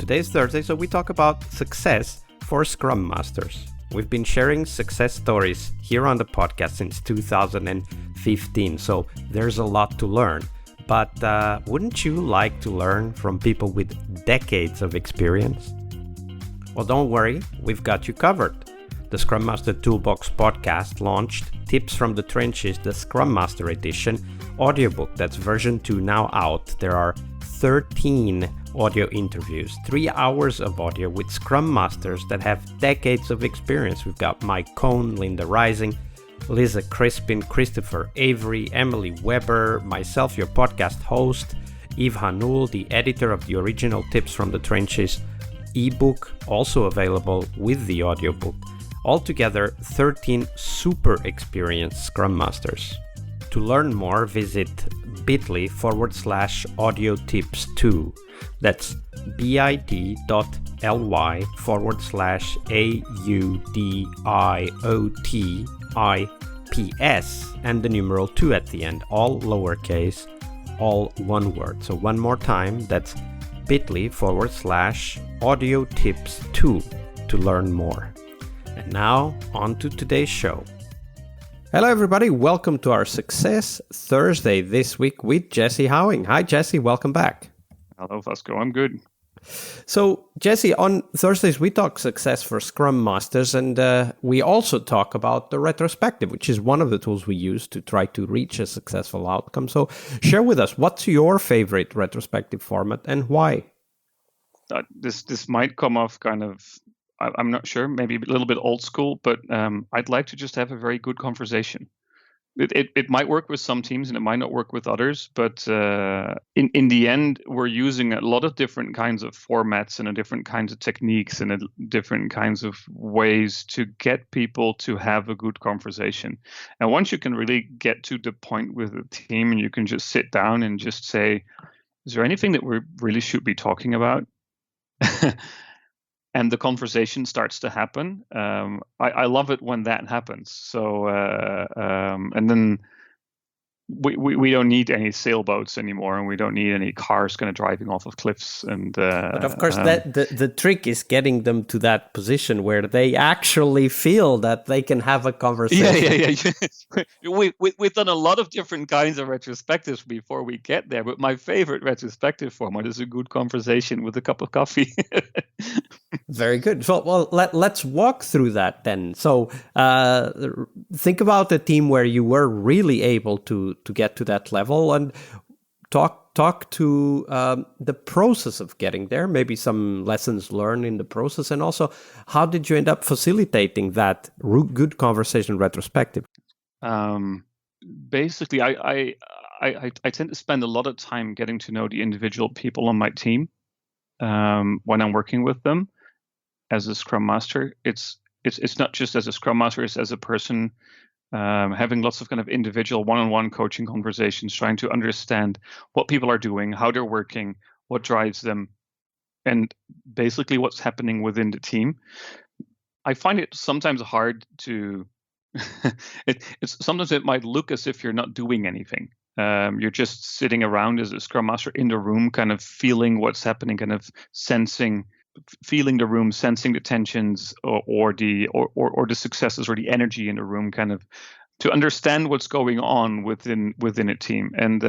Today's Thursday, so we talk about success for Scrum Masters. We've been sharing success stories here on the podcast since 2015, so there's a lot to learn. But wouldn't you like to learn from people with decades of experience? Well, don't worry, we've got you covered. The Scrum Master Toolbox podcast launched Tips from the Trenches, the Scrum Master edition audiobook. That's version 2 now out. There are 13 audio interviews, 3 hours of audio with Scrum Masters that have decades of experience. We've got Mike Cohn, Linda Rising, Lisa Crispin, Christopher Avery, Emily Weber, myself, your podcast host, Yves Hanul, the editor of the original Tips from the Trenches ebook, also available with the audiobook. Altogether, 13 super experienced Scrum Masters. To learn more, visit bit.ly/audiotips2. That's bit.ly/AUDIOTIPS and the numeral 2 at the end, all lowercase, all one word. So one more time, that's bit.ly/audiotips2 to learn more. And now, on to today's show. Hello, everybody. Welcome to our Success Thursday this week with Jesse Howing. Hi, Jesse. Welcome back. Hello, Vasco. I'm good. So, Jesse, on Thursdays, we talk success for Scrum Masters, and we also talk about the retrospective, which is one of the tools we use to try to reach a successful outcome. So, share with us, what's your favorite retrospective format and why? This might come off kind of, I'm not sure, maybe a little bit old school, but I'd like to just have a very good conversation. It might work with some teams and it might not work with others, but in the end, we're using a lot of different kinds of formats and different kinds of techniques and different kinds of ways to get people to have a good conversation. And once you can really get to the point with the team and you can just sit down and just say, is there anything that we really should be talking about? And the conversation starts to happen. I love it when that happens. So, and then we don't need any sailboats anymore, and we don't need any cars kind of driving off of cliffs. And but of course, the trick is getting them to that position where they actually feel that they can have a conversation. Yeah. We've done a lot of different kinds of retrospectives before we get there, but my favorite retrospective format is a good conversation with a cup of coffee. Very good. So, well, let's walk through that then. So, think about a team where you were really able to get to that level, and talk to the process of getting there. Maybe some lessons learned in the process, and also how did you end up facilitating that good conversation retrospective? Basically, I tend to spend a lot of time getting to know the individual people on my team when I'm working with them. As a Scrum Master, it's not just as a Scrum Master, it's as a person, having lots of kind of individual one-on-one coaching conversations, trying to understand what people are doing, how they're working, what drives them, and basically what's happening within the team. I find it sometimes hard to, sometimes it might look as if you're not doing anything. You're just sitting around as a Scrum Master in the room, kind of feeling what's happening, kind of feeling the room, sensing the tensions or the successes or the energy in the room, kind of to understand what's going on within a team. And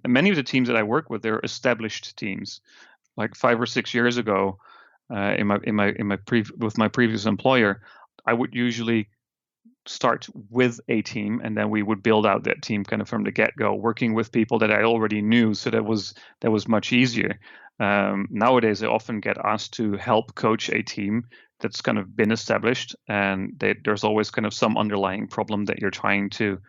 many of the teams that I work with, they're established teams. Like 5 or 6 years ago, with my previous employer, I would usually start with a team, and then we would build out that team kind of from the get-go, working with people that I already knew. So that was much easier. Nowadays, I often get asked to help coach a team that's kind of been established, and there's always kind of some underlying problem that you're trying to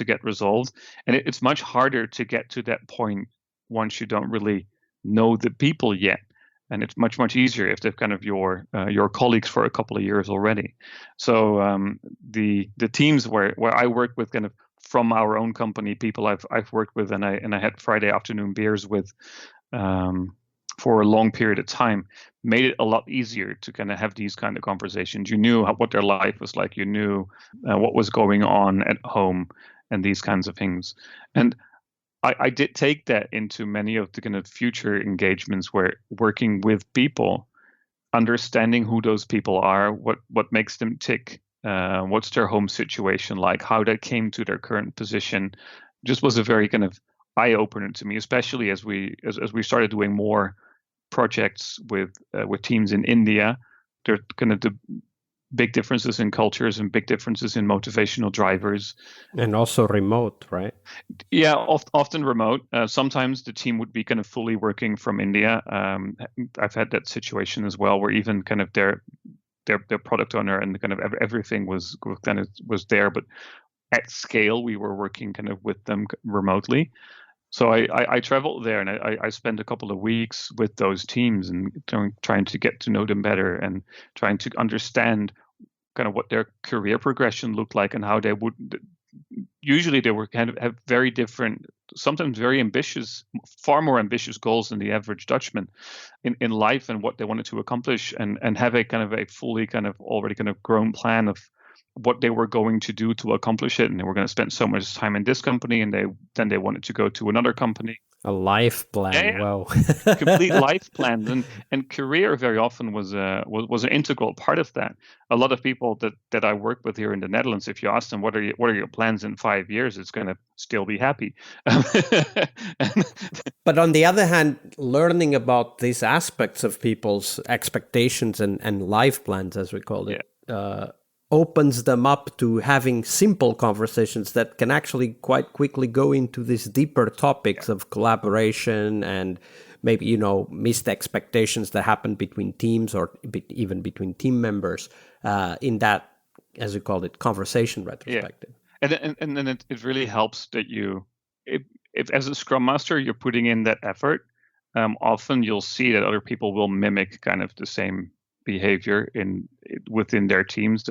get resolved. And it's much harder to get to that point once you don't really know the people yet. And it's much easier if they've kind of your colleagues for a couple of years already. So the teams where I work with, kind of from our own company, people I've worked with, and I had Friday afternoon beers with for a long period of time, made it a lot easier to kind of have these kind of conversations. You knew what their life was like. You knew what was going on at home and these kinds of things. And I did take that into many of the kind of future engagements where working with people, understanding who those people are, what makes them tick, what's their home situation like, how they came to their current position, just was a very kind of eye opener to me, especially as we started doing more projects with teams in India. There kind of the big differences in cultures and big differences in motivational drivers. And also remote, right? Yeah, often remote. Sometimes the team would be kind of fully working from India. I've had that situation as well, where even kind of their product owner and kind of everything was there, but at scale we were working kind of with them remotely. So I traveled there and I spent a couple of weeks with those teams and trying to get to know them better and trying to understand kind of what their career progression looked like and how they would. Usually they were kind of have very different, sometimes very ambitious, far more ambitious goals than the average Dutchman in life and what they wanted to accomplish, and have a kind of a fully kind of already kind of grown plan of what they were going to do to accomplish it. And they were going to spend so much time in this company, and then they wanted to go to another company. A life plan. Yeah. Wow. Complete life plans, and career very often was an integral part of that. A lot of people that I work with here in the Netherlands, if you ask them what are your plans in 5 years, it's going to still be happy. But on the other hand, learning about these aspects of people's expectations and life plans, as we call it, opens them up to having simple conversations that can actually quite quickly go into these deeper topics of collaboration and maybe, missed expectations that happen between teams or even between team members in that, as you called it, conversation retrospective. Yeah. And then it really helps that if as a Scrum Master, you're putting in that effort, often you'll see that other people will mimic kind of the same behavior within their teams.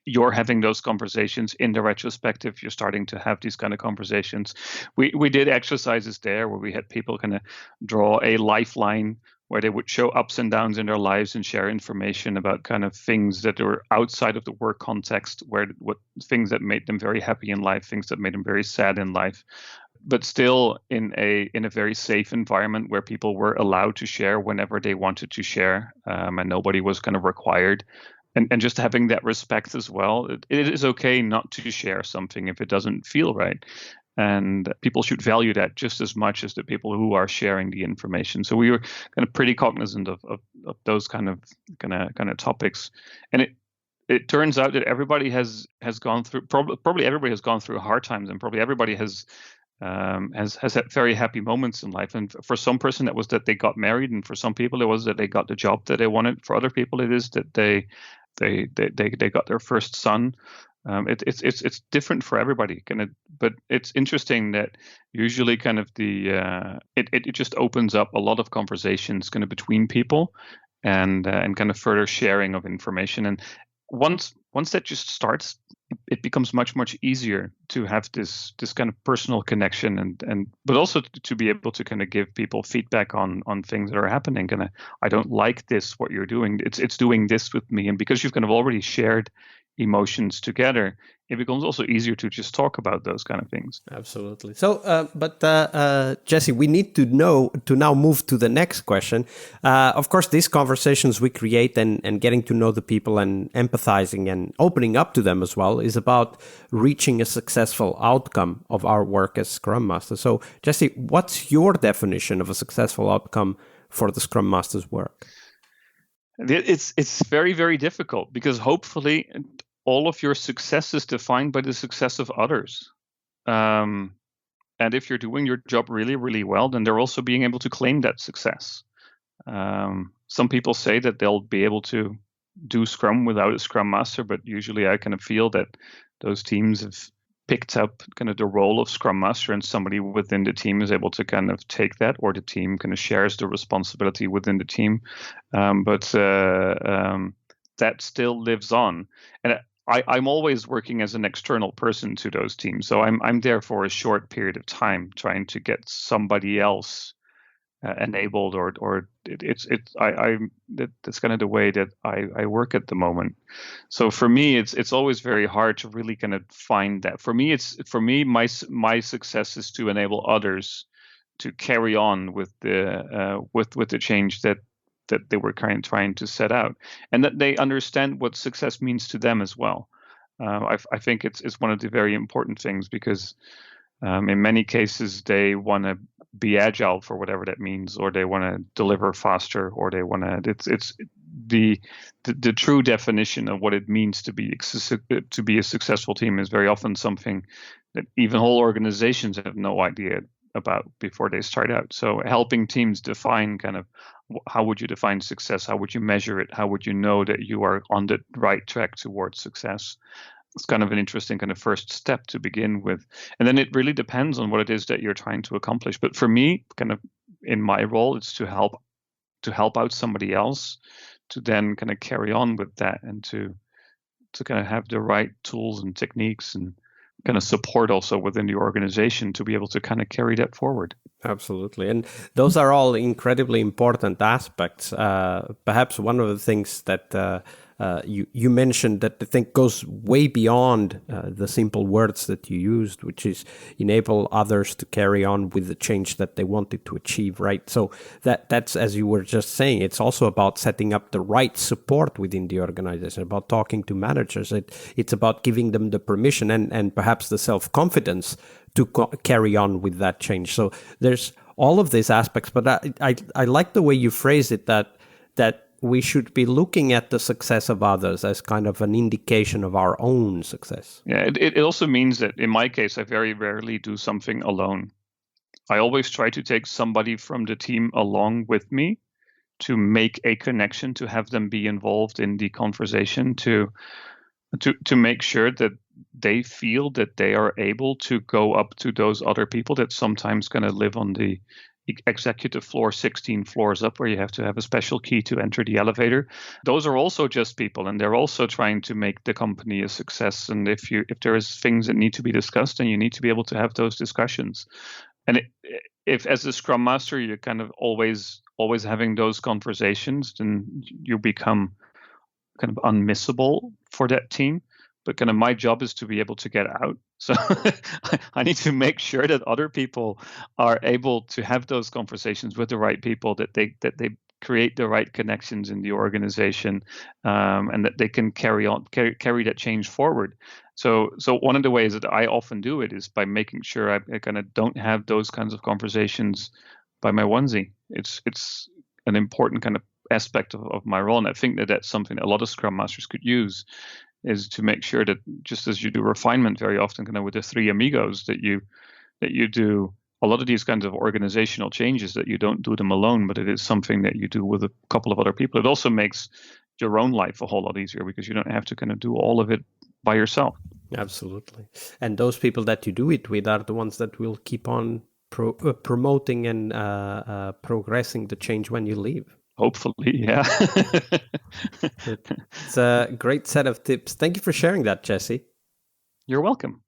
You're having those conversations in the retrospective. You're starting to have these kind of conversations. We did exercises there where we had people kind of draw a lifeline where they would show ups and downs in their lives and share information about kind of things that were outside of the work context, what things that made them very happy in life, things that made them very sad in life, but still in a very safe environment where people were allowed to share whenever they wanted to share, and nobody was kind of required. And just having that respect as well. It is okay not to share something if it doesn't feel right. And people should value that just as much as the people who are sharing the information. So we were kind of pretty cognizant of those kind of topics. And it turns out that everybody has gone through, probably everybody has gone through hard times, and probably everybody has had very happy moments in life. And for some person, that was that they got married, and for some people, it was that they got the job that they wanted. For other people, it is that they got their first son. It's different for everybody, but it's interesting that usually kind of it just opens up a lot of conversations kind of between people, and kind of further sharing of information. And once that just starts, it becomes much easier to have this kind of personal connection, but also to be able to kind of give people feedback on things that are happening. And I don't like this, what you're doing. It's doing this with me. And because you've kind of already shared emotions together, it becomes also easier to just talk about those kind of things. Absolutely. So, but Jesse, we need to now move to the next question. Of course, these conversations we create and getting to know the people and empathizing and opening up to them as well is about reaching a successful outcome of our work as Scrum Master. So, Jesse, what's your definition of a successful outcome for the Scrum Master's work? It's very, very difficult, because hopefully all of your success is defined by the success of others. And if you're doing your job really, really well, then they're also being able to claim that success. Some people say that they'll be able to do Scrum without a Scrum Master, but usually I kind of feel that those teams have picked up kind of the role of Scrum Master, and somebody within the team is able to kind of take that, or the team kind of shares the responsibility within the team. But that still lives on. And I'm always working as an external person to those teams. So I'm there for a short period of time, trying to get somebody else enabled, or that's kind of the way that I work at the moment. So for me, it's always very hard to really kind of find that. For me, my success is to enable others to carry on with the change that they were trying to set out, and that they understand what success means to them as well. I think it's one of the very important things, because in many cases they want to be agile for whatever that means, or they want to deliver faster, or they want to. It's the true definition of what it means to be a successful team is very often something that even whole organizations have no idea about before they start out. So helping teams define kind of how would you define success, how would you measure it, how would you know that you are on the right track towards success. It's kind of an interesting kind of first step to begin with. And then it really depends on what it is that you're trying to accomplish. But for me, kind of in my role, it's to help out somebody else to then kind of carry on with that, and to kind of have the right tools and techniques and kind of support also within the organization to be able to kind of carry that forward. Absolutely. And those are all incredibly important aspects. Perhaps one of the things that you mentioned that I think goes way beyond the simple words that you used, which is enable others to carry on with the change that they wanted to achieve, right? So that's, as you were just saying, it's also about setting up the right support within the organization, about talking to managers. It's about giving them the permission and perhaps the self-confidence to carry on with that change. So there's all of these aspects, but I like the way you phrase it, that we should be looking at the success of others as kind of an indication of our own success. Yeah, it also means that in my case, I very rarely do something alone. I always try to take somebody from the team along with me to make a connection, to have them be involved in the conversation, to make sure that they feel that they are able to go up to those other people that sometimes going to live on the executive floor 16 floors up, where you have to have a special key to enter the elevator. Those are also just people, and they're also trying to make the company a success. And if there is things that need to be discussed, then you need to be able to have those discussions. And if as a Scrum Master you're kind of always having those conversations, then you become kind of unmissable for that team. But kind of my job is to be able to get out. So I need to make sure that other people are able to have those conversations with the right people, that they create the right connections in the organization, and that they can carry that change forward. So one of the ways that I often do it is by making sure I kind of don't have those kinds of conversations by my onesie. It's an important kind of aspect of my role, and I think that that's something that a lot of Scrum Masters could use, is to make sure that just as you do refinement very often kind of with the three amigos, that you do a lot of these kinds of organizational changes, that you don't do them alone, but it is something that you do with a couple of other people. It also makes your own life a whole lot easier, because you don't have to kind of do all of it by yourself. Absolutely. And those people that you do it with are the ones that will keep on promoting and progressing the change when you leave. Hopefully, yeah. It's a great set of tips. Thank you for sharing that, Jesse. You're welcome.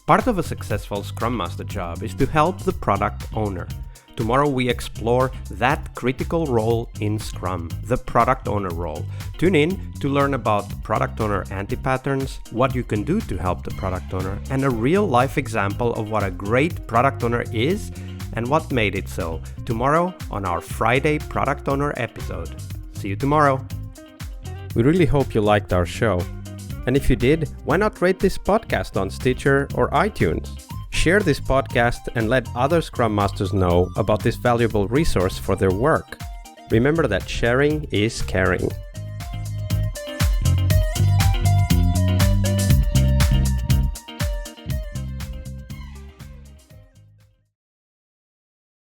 Part of a successful Scrum Master job is to help the product owner. Tomorrow we explore that critical role in Scrum, the product owner role. Tune in to learn about product owner anti-patterns, what you can do to help the product owner, and a real-life example of what a great product owner is and what made it so, tomorrow on our Friday Product Owner episode. See you tomorrow. We really hope you liked our show. And if you did, why not rate this podcast on Stitcher or iTunes? Share this podcast and let other Scrum Masters know about this valuable resource for their work. Remember that sharing is caring.